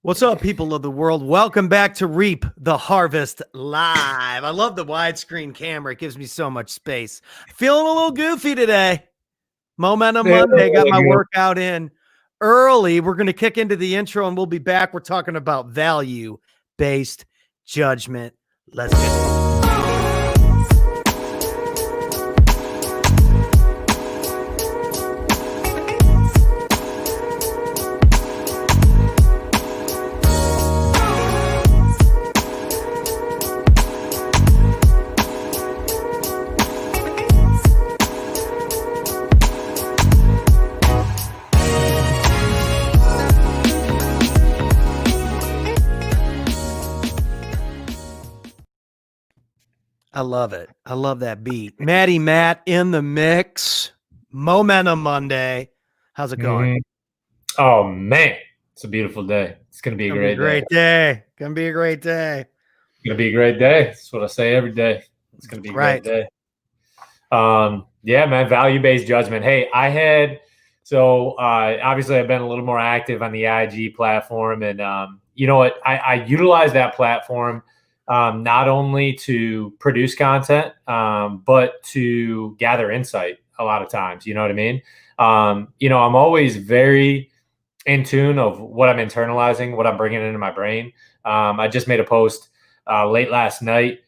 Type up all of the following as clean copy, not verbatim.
What's up, people of the world? Welcome back to Reap the Harvest Live. I love the widescreen camera. It gives me so much space. Feeling a little goofy today. Momentum Monday. Got my workout in early. We're going to kick into the intro and we'll be back. We're talking about value-based judgment. Let's get it. I love it. I love that beat. Matt in the mix. Momentum Monday. How's it going? Oh, man. It's a beautiful day. It's going to be a great day. Going to be a great day. It's going to be a great day. That's what I say every day. It's going to be a great day. Yeah, man, value-based judgment. Hey, obviously I've been a little more active on the IG platform. And you know what? I utilize that platform not only to produce content, but to gather insight a lot of times. You know what I mean? I'm always very in tune of what I'm internalizing, what I'm bringing into my brain. I just made a post late last night.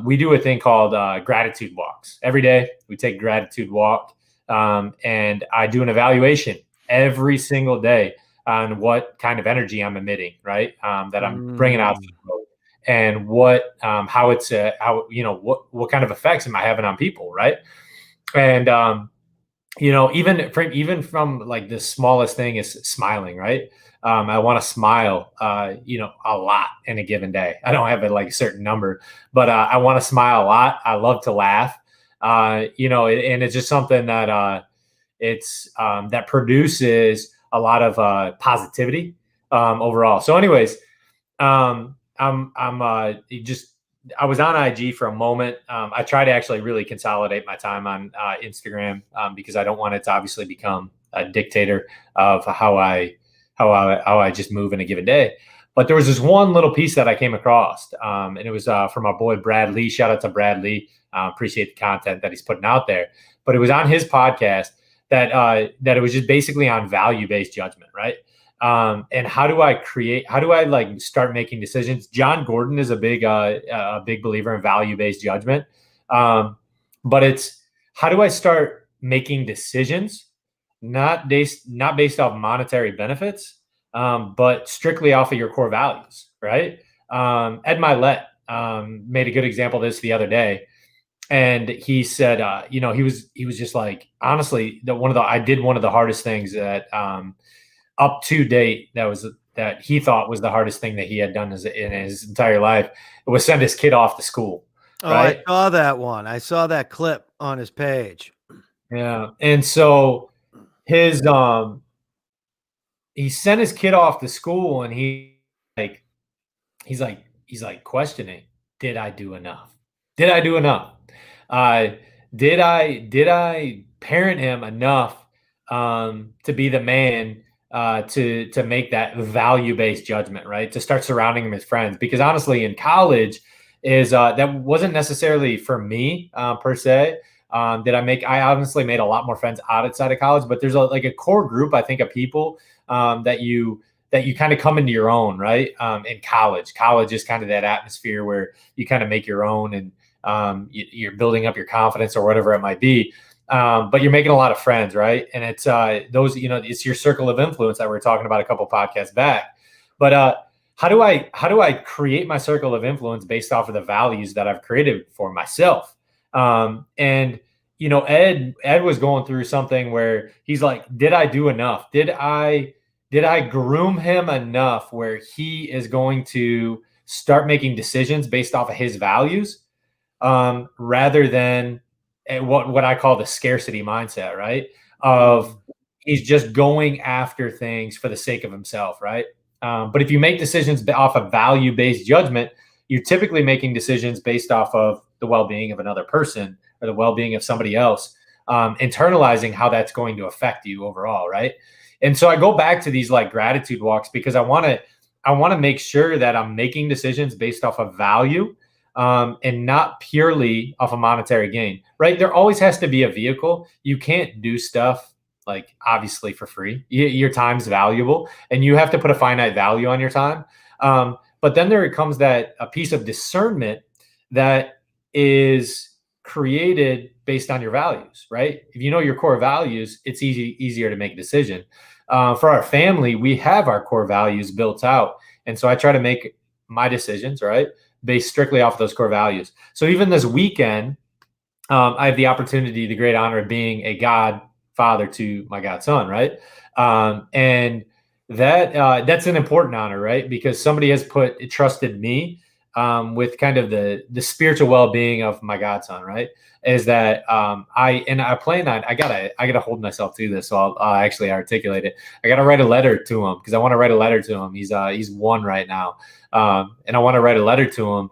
We do a thing called gratitude walks. Every day we take a gratitude walk, and I do an evaluation every single day on what kind of energy I'm emitting, right? That I'm bringing out to the world, and what kind of effects am I having on people, right? And even from like the smallest thing is smiling, right? I want to smile, a lot in a given day. I don't have a certain number, but I want to smile a lot. I love to laugh, and it's just something that that produces a lot of positivity overall. So, anyways, I was on IG for a moment. I try to actually really consolidate my time on Instagram because I don't want it to obviously become a dictator of how I just move in a given day. But there was this one little piece that I came across, and it was from our boy Brad Lee. Shout out to Brad Lee. Appreciate the content that he's putting out there. But it was on his podcast that it was just basically on value-based judgment, right? And how do I start making decisions? John Gordon is a big believer in value-based judgment. But it's how do I start making decisions, not based off monetary benefits, but strictly off of your core values, right? Ed Milet made a good example of this the other day. And he said, he was just like, honestly, I did one of the hardest things that, up to date, that he thought was the hardest thing that he had done in his entire life. It was send his kid off to school. Right? I saw that one. I saw that clip on his page. Yeah. And so he sent his kid off to school, and he's questioning, did I do enough? Did I do enough? Did I parent him enough to be the man to make that value-based judgment, right? To start surrounding him with friends, because honestly, in college that wasn't necessarily for me per se. I honestly made a lot more friends outside of college, but there's a core group, I think, of people that you kind of come into your own, right? In college is kind of that atmosphere where you kind of make your own, and you're building up your confidence or whatever it might be. But you're making a lot of friends, right? And it's it's your circle of influence that we were talking about a couple podcasts back. But how do I create my circle of influence based off of the values that I've created for myself? Ed was going through something where he's like, did I do enough? Did I groom him enough where he is going to start making decisions based off of his values, rather than what I call the scarcity mindset, right? Of he's just going after things for the sake of himself, right? But if you make decisions off of value-based judgment, you're typically making decisions based off of the well-being of another person or the well-being of somebody else, internalizing how that's going to affect you overall, right? And so I go back to these gratitude walks because I want to I want to make sure that I'm making decisions based off of value, and not purely off a monetary gain, right? There always has to be a vehicle. You can't do stuff like obviously for free. Your time's valuable, and you have to put a finite value on your time. But then there comes that a piece of discernment that is created based on your values, right? If you know your core values, it's easier to make a decision. For our family, we have our core values built out, and so I try to make my decisions, right, based strictly off of those core values. So even this weekend, I have the opportunity, the great honor of being a godfather to my godson, right? And that's an important honor, right? Because somebody has trusted me with kind of the spiritual well-being of my godson, right? Is that I plan on I gotta hold myself to this, so I'll actually articulate it. I gotta write a letter to him because I want to write a letter to him. He's one right now, and I want to write a letter to him,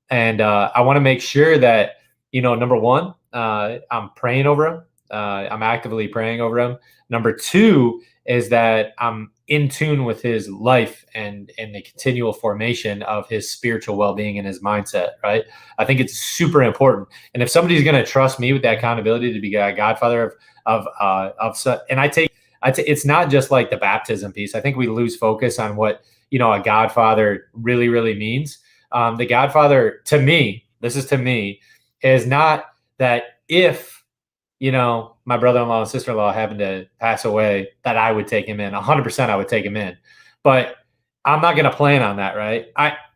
and I want to make sure that number one, I'm praying over him. I'm actively praying over him. Number two is that I'm in tune with his life and the continual formation of his spiritual well-being and his mindset, right? I think it's super important. And if somebody's going to trust me with that accountability to be a godfather and it's not just like the baptism piece. I think we lose focus on what, a godfather really, really means. The godfather to me, is not that if my brother-in-law and sister-in-law happened to pass away, that I would take him in. 100% I would take him in. But I'm not going to plan on that, right?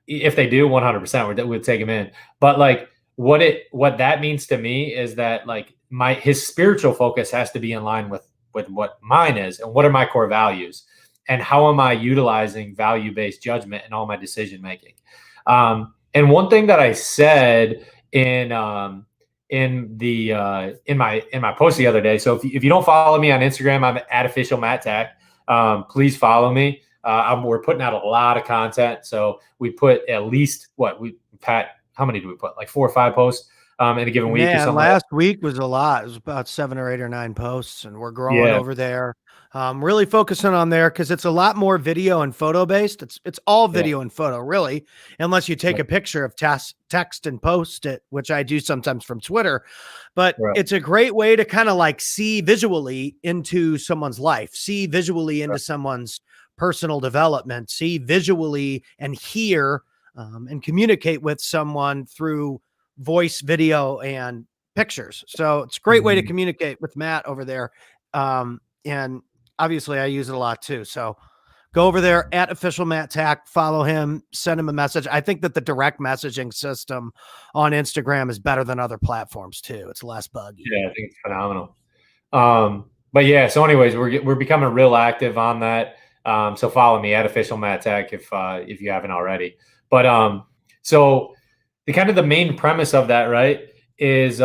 If they do, 100% would take him in. But like what that means to me is that like his spiritual focus has to be in line with what mine is, and what are my core values, and how am I utilizing value-based judgment in all my decision making. And one thing that I said in my post the other day. So if you don't follow me on Instagram, I'm at official Matt Tack. Please follow me. We're putting out a lot of content. So we put at least how many do we put? Like 4 or 5 posts in a given week or something. Last week was a lot. It was about 7 or 8 or 9 posts, and we're growing over there. Really focusing on there because it's a lot more video and photo based. It's all video and photo, really, unless you take a picture of text and post it, which I do sometimes from Twitter. But it's a great way to kind of like see visually into someone's life, see visually into someone's personal development, see visually and hear and communicate with someone through voice, video, and pictures. So it's a great way to communicate with Matt over there. And obviously I use it a lot too. So go over there at official Matt Tack, follow him, send him a message. I think that the direct messaging system on Instagram is better than other platforms too. It's less buggy. Yeah, I think it's phenomenal. But yeah, so anyways, we're becoming real active on that. So follow me at official Matt Tack if you haven't already. But so the main premise of that, right, is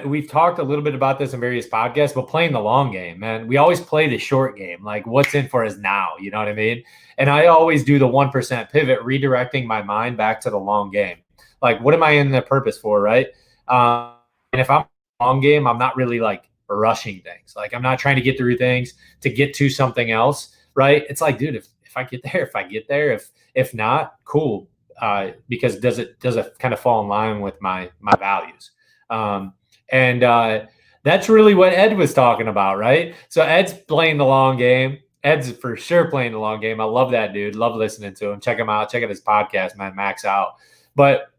we've talked a little bit about this in various podcasts, but playing the long game, man. We always play the short game, like what's in for us now, you know what I mean? And I always do the 1% pivot, redirecting my mind back to the long game. Like, what am I in the purpose for, right? And if I'm long game, I'm not really like rushing things. Like, I'm not trying to get through things to get to something else, right? It's like, dude, if I get there, if not, cool. Because does it kind of fall in line with my values? And that's really what Ed was talking about, right? So Ed's playing the long game. Ed's for sure playing the long game. I love that dude. Love listening to him. Check him out. Check out his podcast, man. Max Out. But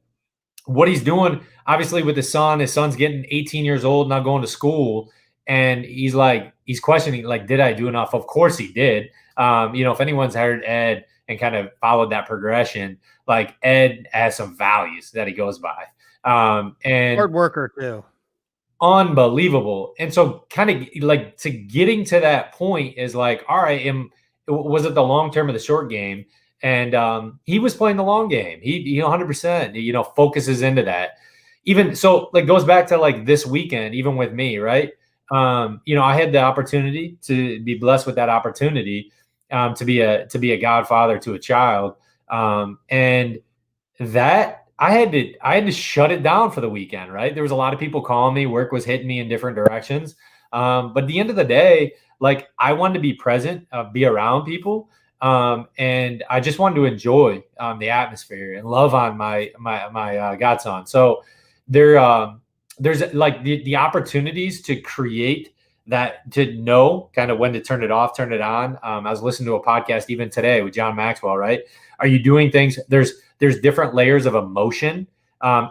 what he's doing, obviously, with his son's getting 18 years old, not going to school, and he's questioning, like, did I do enough? Of course he did. If anyone's heard Ed and kind of followed that progression, like, Ed has some values that he goes by. And hard worker too. Unbelievable. And so kind of like to getting to that point is like, all right, was it the long term or the short game? And he was playing the long game. He 100%, focuses into that. Even so, like, goes back to like this weekend, even with me, right? I had the opportunity to be blessed with that opportunity to be a godfather to a child. And that I had to shut it down for the weekend, right? There was a lot of people calling me, work was hitting me in different directions. But at the end of the day, like, I wanted to be present, be around people. And I just wanted to enjoy the atmosphere and love on my godson. So there's like the opportunities to create that, to know kind of when to turn it off, turn it on. I was listening to a podcast even today with John Maxwell. Right? Are you doing things? There's different layers of emotion.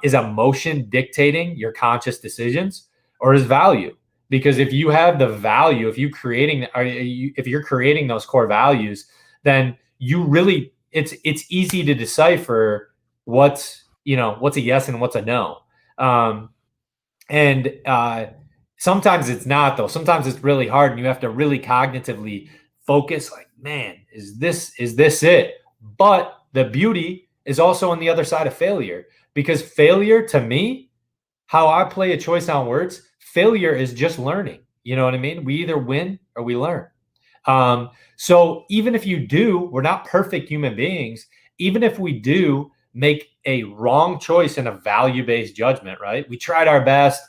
Is emotion dictating your conscious decisions, or is value? Because if you have the value, if you're creating those core values, then you really, it's easy to decipher what's a yes and what's a no. Um, and sometimes it's not, though. Sometimes it's really hard, and you have to really cognitively focus. Like, man, is this it? But the beauty is also on the other side of failure, because failure, to me, how I play a choice on words, failure is just learning. You know what I mean? We either win or we learn. So even if we're not perfect human beings. Even if we do make a wrong choice in a value-based judgment, right? We tried our best.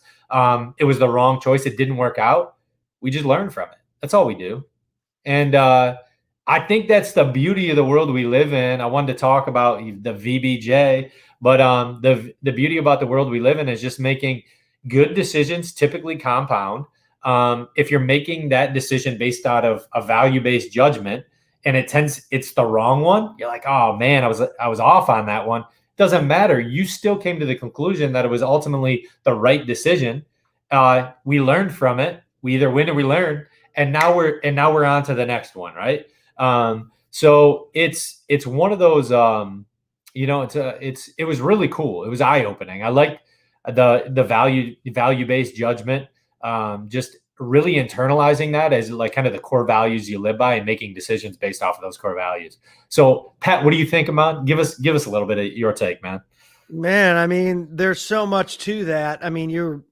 It was the wrong choice. It didn't work out. We just learn from it. That's all we do. And I think that's the beauty of the world we live in. I wanted to talk about the VBJ, but the beauty about the world we live in is just making good decisions typically compound. If you're making that decision based out of a value-based judgment, and it's the wrong one, you're like, oh man, I was off on that one. Doesn't matter. You still came to the conclusion that it was ultimately the right decision. We learned from it. We either win or we learn, and now we're on to the next one, right? So it's one of those. It was really cool. It was eye opening. I liked the value based judgment. Just really internalizing that as like kind of the core values you live by, and making decisions based off of those core values. So Pat, what do you think about? Give us a little bit of your take, man. Man, I mean, there's so much to that. I mean, you're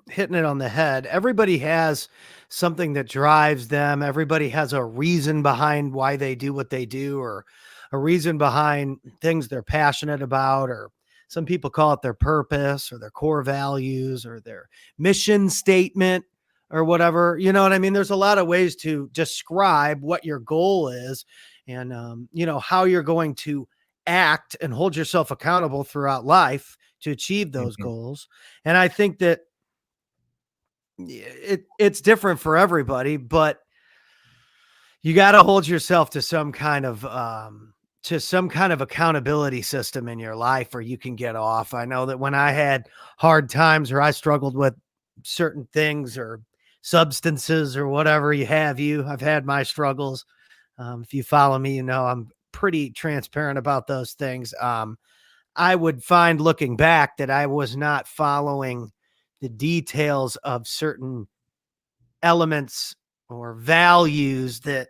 hitting it on the head. Everybody has something that drives them. Everybody has a reason behind why they do what they do, or a reason behind things they're passionate about, or some people call it their purpose or their core values or their mission statement or whatever. You know what I mean? There's a lot of ways to describe what your goal is, and how you're going to act and hold yourself accountable throughout life to achieve those Mhm. goals. And I think that it's different for everybody, but you got to hold yourself to some kind of accountability system in your life, or you can get off. I know that when I had hard times, or I struggled with certain things or substances or whatever I've had my struggles. If you follow me, I'm pretty transparent about those things. I would find, looking back, that I was not following the details of certain elements or values that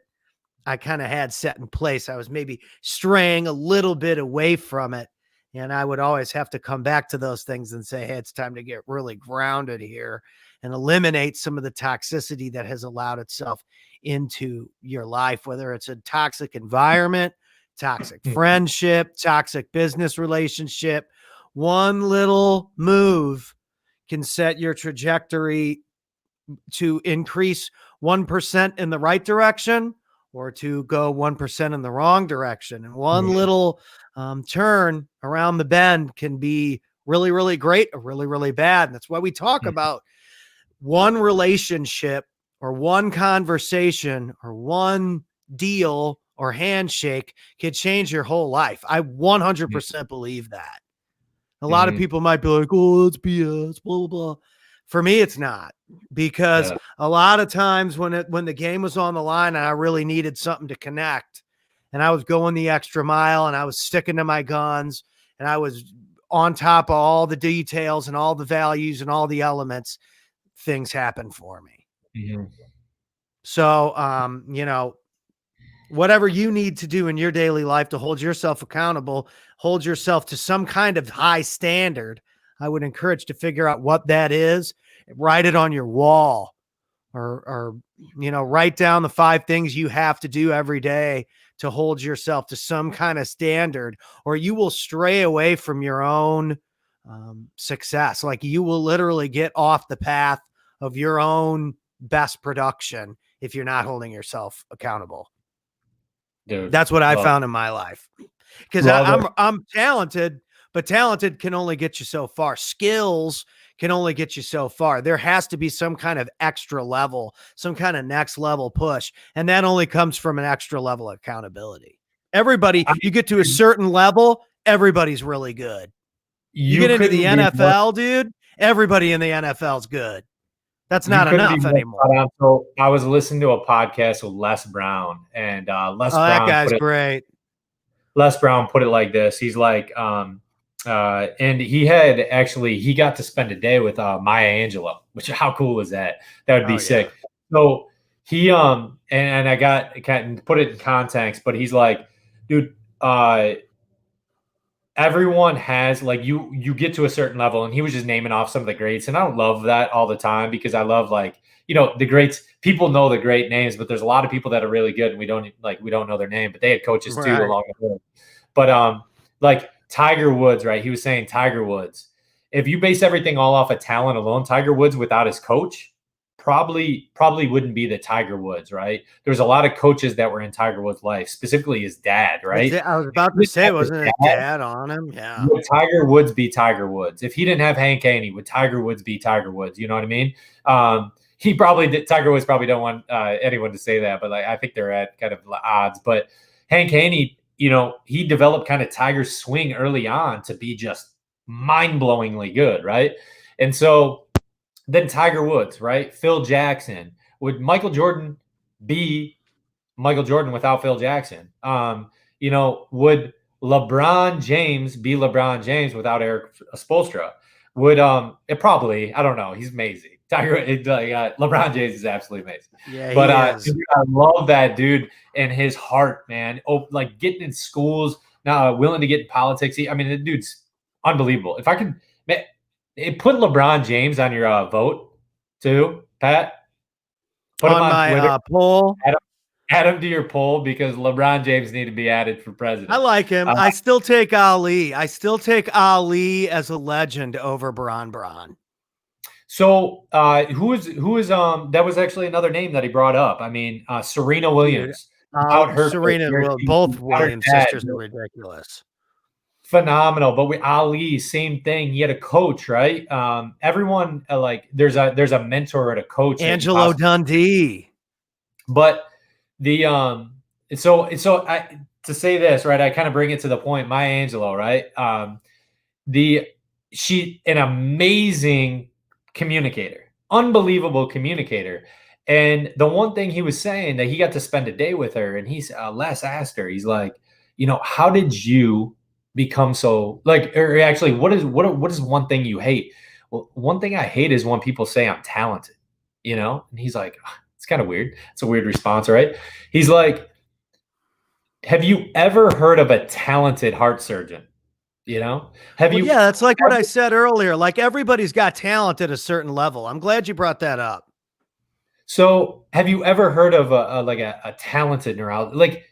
I kind of had set in place. I was maybe straying a little bit away from it. And I would always have to come back to those things and say, hey, it's time to get really grounded here and eliminate some of the toxicity that has allowed itself into your life, whether it's a toxic environment, toxic friendship, toxic business relationship. One little move can set your trajectory to increase 1% in the right direction, or to go 1% in the wrong direction. And one little turn around the bend can be really, really great or really, really bad. And that's why we talk about one relationship or one conversation or one deal or handshake can change your whole life. I 100% believe that. A lot of people might be like, oh, it's BS, blah, blah, blah. For me, it's not, because Yeah. a lot of times when the game was on the line and I really needed something to connect, and I was going the extra mile and I was sticking to my guns and I was on top of all the details and all the values and all the elements, things happen for me. Mhm. So, whatever you need to do in your daily life to hold yourself accountable, hold yourself to some kind of high standard, I would encourage to figure out what that is, write it on your wall, or write down the 5 things you have to do every day to hold yourself to some kind of standard, or you will stray away from your own success. Like, you will literally get off the path of your own best production if you're not holding yourself accountable. Dude, That's what I love found in my life. Because love it. I'm talented, but talented can only get you so far. Skills can only get you so far. There has to be some kind of extra level, some kind of next level push. And that only comes from an extra level of accountability. Everybody, I you get to a mean, certain level, everybody's really good. You you get into the couldn't be more NFL, dude, everybody in the NFL is good. That's you not couldn't be enough more anymore. spot on. So I was listening to a podcast with Les Brown, and Oh, that guy's great. Les Brown put it like this. He's like, and he got to spend a day with Maya Angelou, which how cool is that? That would be Oh, yeah. sick. So he and I got kind of put it in context, but he's like, dude, everyone has like you get to a certain level, and he was just naming off some of the greats, and I don't love that all the time because I love like the greats. People know the great names, but there's a lot of people that are really good, and we don't know their name, but they had coaches too Right. along the way. But like Tiger Woods, right? He was saying Tiger Woods. If you base everything all off of talent alone, Tiger Woods without his coach probably wouldn't be the Tiger Woods, right? There's a lot of coaches that were in Tiger Woods' life, specifically his dad, right? I was about to say, wasn't his dad on him? Yeah. Would Tiger Woods be Tiger Woods? If he didn't have Hank Haney, would Tiger Woods be Tiger Woods? You know what I mean? He probably did. Tiger Woods probably don't want anyone to say that, but like I think they're at kind of odds. But Hank Haney, he developed kind of Tiger's swing early on to be just mind-blowingly good, right? And so then Tiger Woods, right? Phil Jackson. Would Michael Jordan be Michael Jordan without Phil Jackson? Would LeBron James be LeBron James without Eric Spoelstra? Would it probably? I don't know. He's amazing. LeBron James is absolutely amazing. Yeah, But he is. I love that dude and his heart, man. Oh, like getting in schools now, willing to get in politics. I mean, the dude's unbelievable. If I could, man, put LeBron James on your vote too, Pat. Put him On on my Twitter. poll. Add him to your poll because LeBron James need to be added for president. I like him. I still take Ali. I still take Ali as a legend over Bron. So who is that was actually another name that he brought up. I mean, Serena Williams. Serena, both Williams sisters are ridiculous. Phenomenal. But Ali, same thing. He had a coach, right? Everyone like there's a mentor and a coach. Angelo Dundee. But the to say this, right, I kind of bring it to the point. Maya Angelou, right? She an amazing communicator, unbelievable communicator. And the one thing he was saying that he got to spend a day with her, and he's Les asked her, he's like, how did you become so like, or actually, what is one thing you hate? Well, one thing I hate is when people say I'm talented, and he's like, it's kind of weird. It's a weird response, right? He's like, have you ever heard of a talented heart surgeon? Yeah, that's like what I said earlier. Like everybody's got talent at a certain level. I'm glad you brought that up. So have you ever heard of a talented neurologist? Like,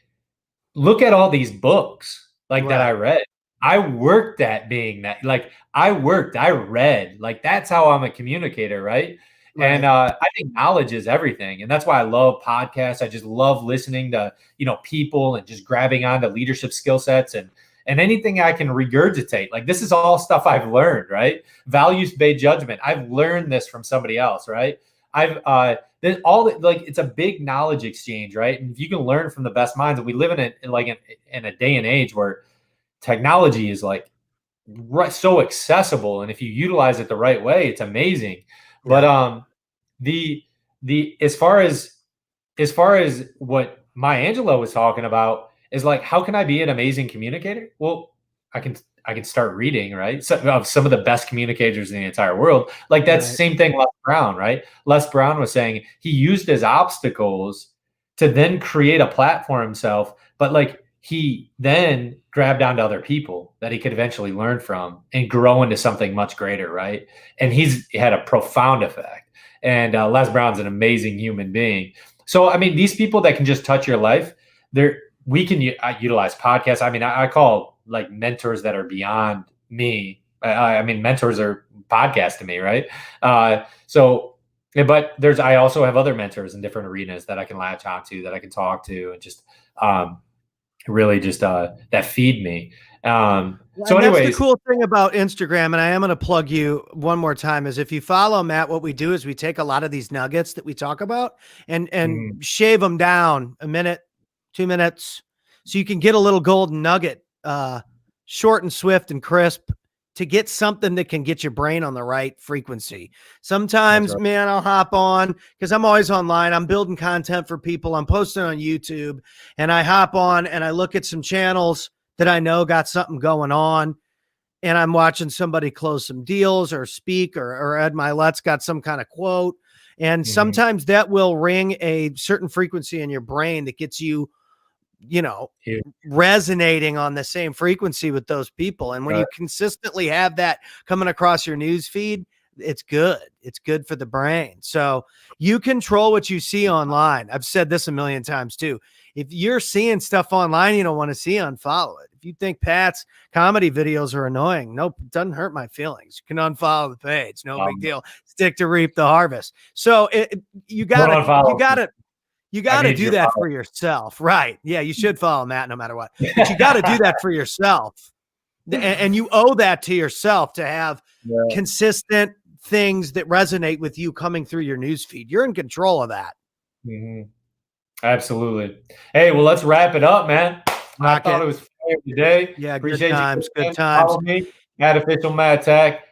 look at all these books that I read. I worked at being that. Like I read. Like that's how I'm a communicator, right? And I think knowledge is everything. And that's why I love podcasts. I just love listening to, people and just grabbing onto leadership skill sets and anything I can regurgitate. Like this is all stuff I've learned, right? Values-based judgment. I've learned this from somebody else, right? There's it's a big knowledge exchange, right? And if you can learn from the best minds, and we live in a day and age where technology is so accessible, and if you utilize it the right way, it's amazing. Yeah. But as far as what Maya Angelou was talking about is like, how can I be an amazing communicator? Well, I can start reading, right? Of some of the best communicators in the entire world. Like that's the same thing Les Brown, right? Les Brown was saying he used his obstacles to then create a platform himself, but like he then grabbed onto other people that he could eventually learn from and grow into something much greater, right? And he had a profound effect. And Les Brown's an amazing human being. So, I mean, these people that can just touch your life, we can utilize podcasts. I mean, I call like mentors that are beyond me. I mean, mentors are podcasts to me, right? But I also have other mentors in different arenas that I can latch onto, that I can talk to, and just really just that feed me. So And that's the anyways, cool thing about Instagram, and I am going to plug you one more time, is if you follow Matt, what we do is we take a lot of these nuggets that we talk about and shave them down a minute, 2 minutes, so you can get a little golden nugget, short and swift and crisp, to get something that can get your brain on the right frequency. Sometimes, right. man, I'll hop on because I'm always online. I'm building content for people. I'm posting on YouTube, and I hop on and I look at some channels that I know got something going on, and I'm watching somebody close some deals or speak, or Ed Milet's got some kind of quote. And sometimes that will ring a certain frequency in your brain that gets you, Yeah. resonating on the same frequency with those people. And when you consistently have that coming across your news feed, it's good. It's good for the brain. So you control what you see online. I've said this a million times too. If you're seeing stuff online you don't want to see, unfollow it. If you think Pat's comedy videos are annoying, nope, it doesn't hurt my feelings. You can unfollow the page. No big deal. Stick to Reap the Harvest. So you gotta do that for yourself. Right. Yeah, you should follow Matt no matter what. But you got to do that for yourself. And you owe that to yourself to have consistent things that resonate with you coming through your news feed. You're in control of that. Absolutely. Hey, well, let's wrap it up, man. I thought it was fair today. Yeah, Appreciate good times. you. Good times. Follow me at Official Matt Tech.